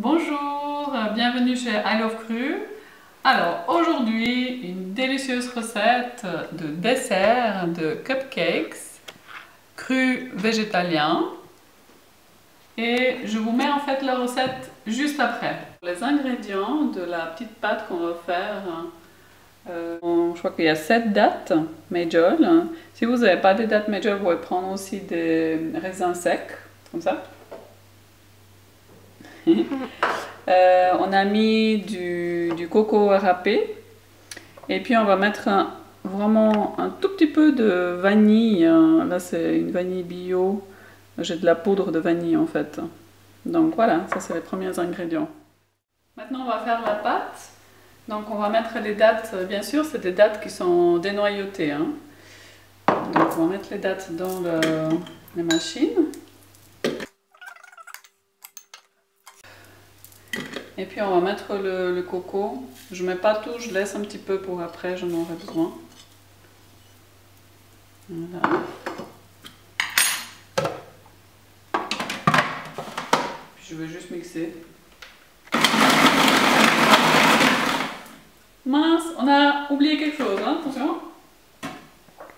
Bonjour, bienvenue chez I Love Cru. Alors aujourd'hui, une délicieuse recette de dessert de cupcakes cru végétalien. Et je vous mets en fait la recette juste après. Les ingrédients de la petite pâte qu'on va faire, je crois qu'il y a 7 dattes majol. Si vous n'avez pas des dattes majol, vous pouvez prendre aussi des raisins secs, comme ça. On a mis du coco râpé et puis on va mettre vraiment un tout petit peu de vanille. Là c'est une vanille bio, j'ai de la poudre de vanille en fait. Donc voilà, ça c'est les premiers ingrédients. Maintenant on va faire la pâte. Donc on va mettre les dattes, bien sûr c'est des dattes qui sont dénoyautées. Donc on va mettre les dattes dans la machine. Et puis on va mettre le coco. Je ne mets pas tout, je laisse un petit peu pour après, j'en aurai besoin. Voilà. Puis je vais juste mixer. Mince, on a oublié quelque chose, hein, attention.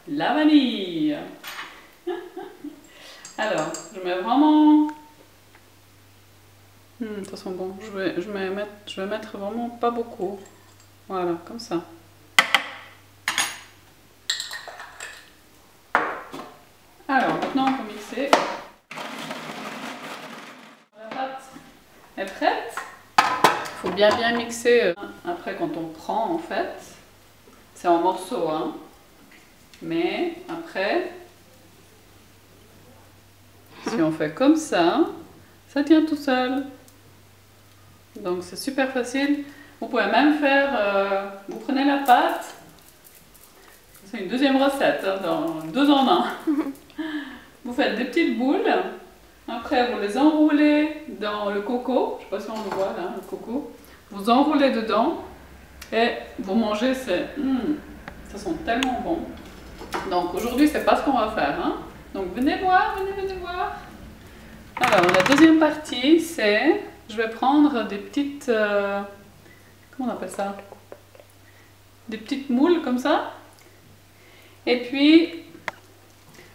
La vanille. Alors, je mets vraiment... ça sent bon. Je vais mettre vraiment pas beaucoup. Voilà, comme ça. Alors, maintenant on peut mixer. La pâte est prête. Il faut bien mixer. Après, quand on prend, en fait, c'est en morceaux, hein. Mais après, si on fait comme ça tient tout seul. Donc c'est super facile. Vous pouvez même faire, vous prenez la pâte, c'est une deuxième recette, hein, dans 2 en 1. Vous faites des petites boules, après vous les enroulez dans le coco, je ne sais pas si on le voit là, le coco. Vous enroulez dedans et vous mangez, ça sent tellement bon. Donc aujourd'hui c'est pas ce qu'on va faire. Hein. Donc venez voir, venez voir. Alors la deuxième partie c'est... Je vais prendre des petites, comment on appelle ça? Des petites moules comme ça. Et puis,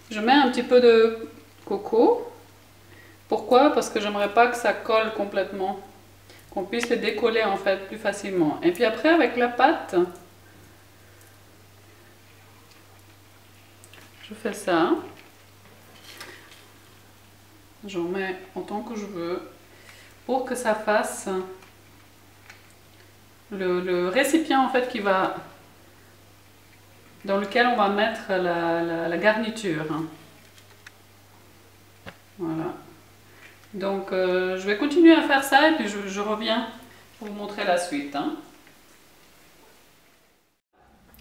je mets un petit peu de coco. Pourquoi? Parce que j'aimerais pas que ça colle complètement. Qu'on puisse les décoller en fait plus facilement. Et puis après, avec la pâte, je fais ça. J'en mets autant que je veux. Pour que ça fasse le récipient en fait dans lequel on va mettre la garniture. Voilà. Donc je vais continuer à faire ça et puis je reviens pour vous montrer la suite. Hein.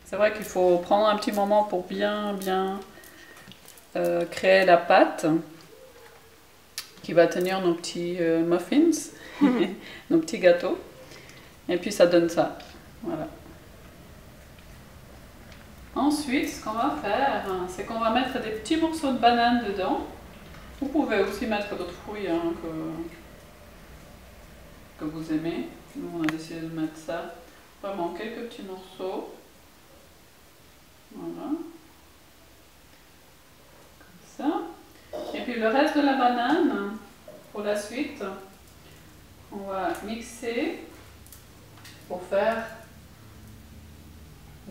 C'est vrai qu'il faut prendre un petit moment pour bien créer la pâte qui va tenir nos petits muffins, nos petits gâteaux. Et puis ça donne ça. Voilà. Ensuite, ce qu'on va faire, c'est qu'on va mettre des petits morceaux de banane dedans. Vous pouvez aussi mettre d'autres fruits que vous aimez. Nous, on a décidé de mettre ça. Vraiment quelques petits morceaux. Voilà. Comme ça. Et puis le reste de la banane, pour la suite, on va mixer pour faire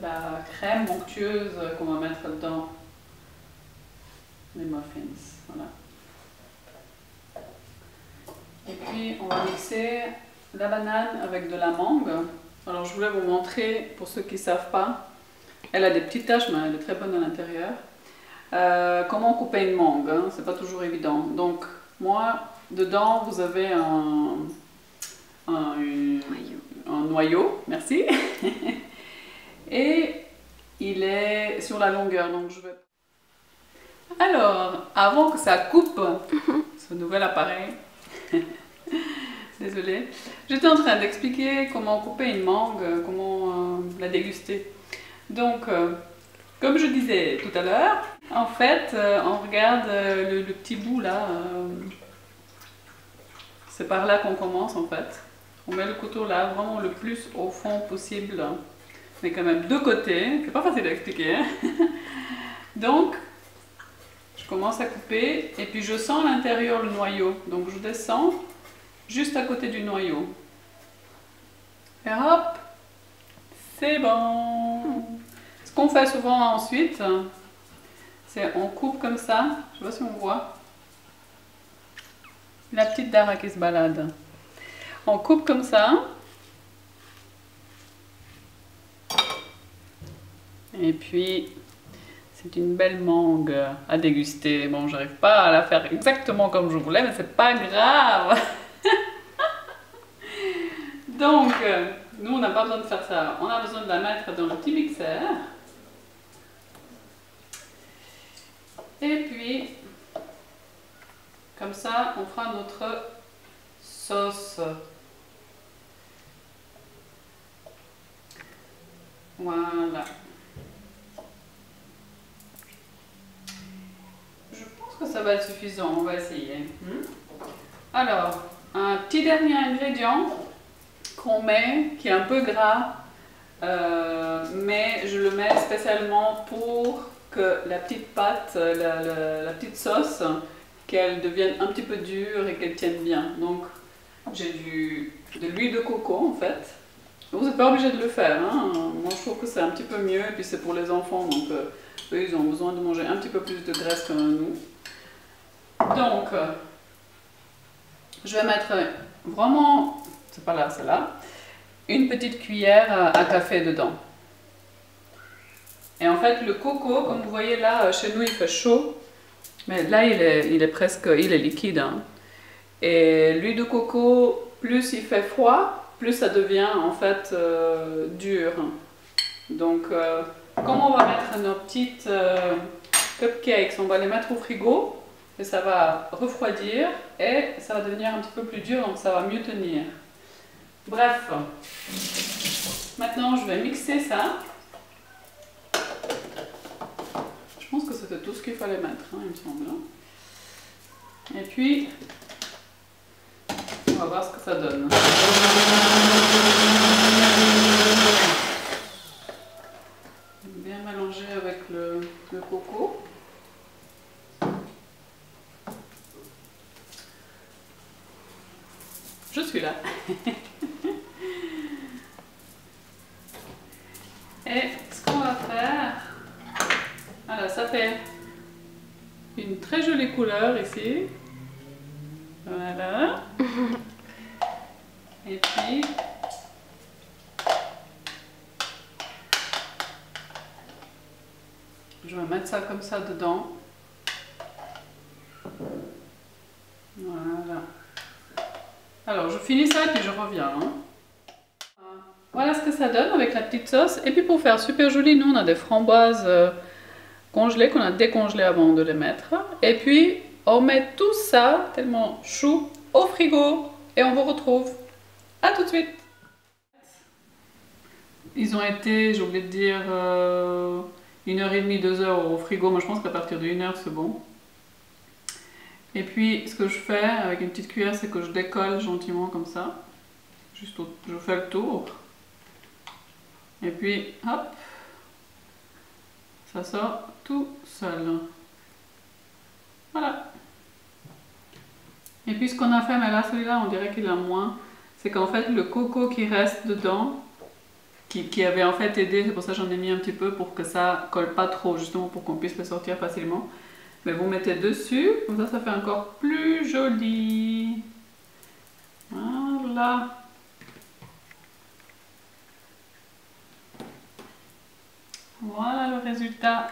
la crème onctueuse qu'on va mettre dans les muffins. Voilà. Et puis on va mixer la banane avec de la mangue. Alors je voulais vous montrer, pour ceux qui ne savent pas, elle a des petites taches mais elle est très bonne à l'intérieur. Comment couper une mangue, hein, c'est pas toujours évident. Donc moi, dedans vous avez un noyau, merci. Et il est sur la longueur, donc je vais... Alors, avant que ça coupe, ce nouvel appareil, désolée, j'étais en train d'expliquer comment couper une mangue, comment la déguster. Donc, comme je disais tout à l'heure, en fait, on regarde le petit bout là, C'est par là qu'on commence en fait. On met le couteau là, vraiment le plus au fond possible. Mais quand même de côté, c'est pas facile à expliquer. Hein. Donc, je commence à couper et puis je sens à l'intérieur le noyau. Donc je descends juste à côté du noyau. Et hop, c'est bon. Ce qu'on fait souvent ensuite, c'est on coupe comme ça. Je sais pas si on voit. La petite Dara qui se balade. On coupe comme ça. Et puis, c'est une belle mangue à déguster. Bon, j'arrive pas à la faire exactement comme je voulais, mais c'est pas grave. Donc, nous, on n'a pas besoin de faire ça. On a besoin de la mettre dans le petit mixeur. Et puis, comme ça, on fera notre sauce. Voilà. Je pense que ça va être suffisant, on va essayer. Alors, un petit dernier ingrédient qu'on met, qui est un peu gras, mais je le mets spécialement pour que la petite pâte, la petite sauce, qu'elle devienne un petit peu dure et qu'elle tienne bien. Donc, j'ai de l'huile de coco en fait. Vous n'êtes pas obligé de le faire, hein. Moi je trouve que c'est un petit peu mieux, et puis c'est pour les enfants, donc eux ils ont besoin de manger un petit peu plus de graisse que nous. Donc, je vais mettre vraiment, c'est pas là, c'est là, une petite cuillère à café dedans. Et en fait le coco, comme vous voyez là, chez nous il fait chaud, mais là il est liquide. Hein. Et l'huile de coco, plus il fait froid, plus ça devient en fait dur. Donc comme on va mettre nos petites cupcakes, on va les mettre au frigo et ça va refroidir et ça va devenir un petit peu plus dur, donc ça va mieux tenir. Bref, maintenant je vais mixer ça. Je pense que c'était tout ce qu'il fallait mettre, hein, il me semble. Et puis, on va voir ce que ça donne. Bien mélanger avec le coco. Je suis là. Et ce qu'on va faire, alors ça fait une très jolie couleur ici. Voilà. Et puis, je vais mettre ça comme ça dedans. Voilà. Alors, je finis ça et puis je reviens. Hein. Voilà ce que ça donne avec la petite sauce. Et puis pour faire super joli, nous on a des framboises congelées qu'on a décongelées avant de les mettre. Et puis on met tout ça, tellement chou, au frigo. Et on vous retrouve. À tout de suite. Ils ont été, j'ai oublié de dire, 1h30, 2h au frigo. Moi je pense qu'à partir de 1h c'est bon. Et puis ce que je fais avec une petite cuillère, c'est que je décolle gentiment comme ça. Juste je fais le tour. Et puis hop, ça sort tout seul. Voilà. Et puis ce qu'on a fait, mais là celui-là on dirait qu'il a moins, c'est qu'en fait le coco qui reste dedans, qui avait en fait aidé, c'est pour ça que j'en ai mis un petit peu pour que ça colle pas trop, justement pour qu'on puisse le sortir facilement. Mais vous mettez dessus, comme ça fait encore plus joli. Voilà. Voilà le résultat.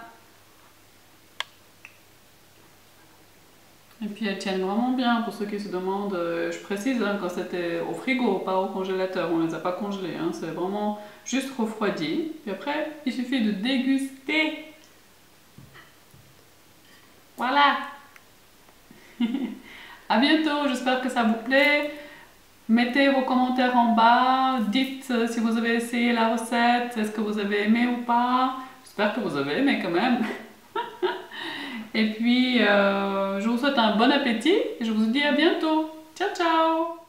Et puis elles tiennent vraiment bien, pour ceux qui se demandent, je précise hein, quand c'était au frigo, pas au congélateur, on ne les a pas congelés, hein, c'est vraiment juste refroidi. Puis après, il suffit de déguster. Voilà. À bientôt, j'espère que ça vous plaît. Mettez vos commentaires en bas, dites si vous avez essayé la recette, est-ce que vous avez aimé ou pas. J'espère que vous avez aimé quand même. Et puis, je vous souhaite un bon appétit et je vous dis à bientôt. Ciao! Ciao, ciao!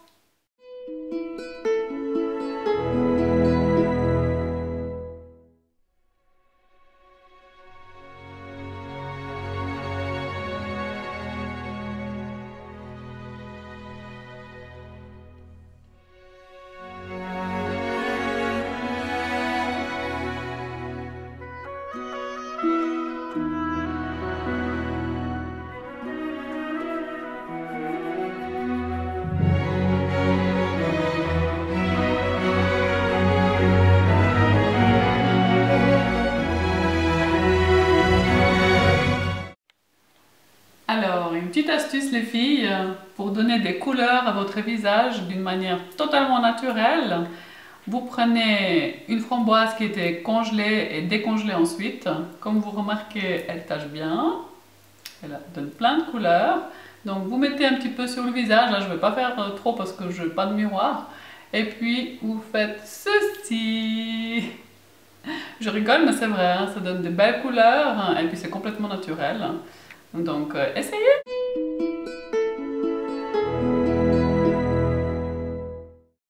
Alors, une petite astuce les filles, pour donner des couleurs à votre visage d'une manière totalement naturelle. Vous prenez une framboise qui était congelée et décongelée ensuite. Comme vous remarquez, elle tache bien. Elle donne plein de couleurs. Donc vous mettez un petit peu sur le visage. Là, je ne vais pas faire trop parce que je n'ai pas de miroir. Et puis, vous faites ceci. Je rigole, mais c'est vrai, hein, ça donne de belles couleurs. Et puis, c'est complètement naturel. Donc, essayez!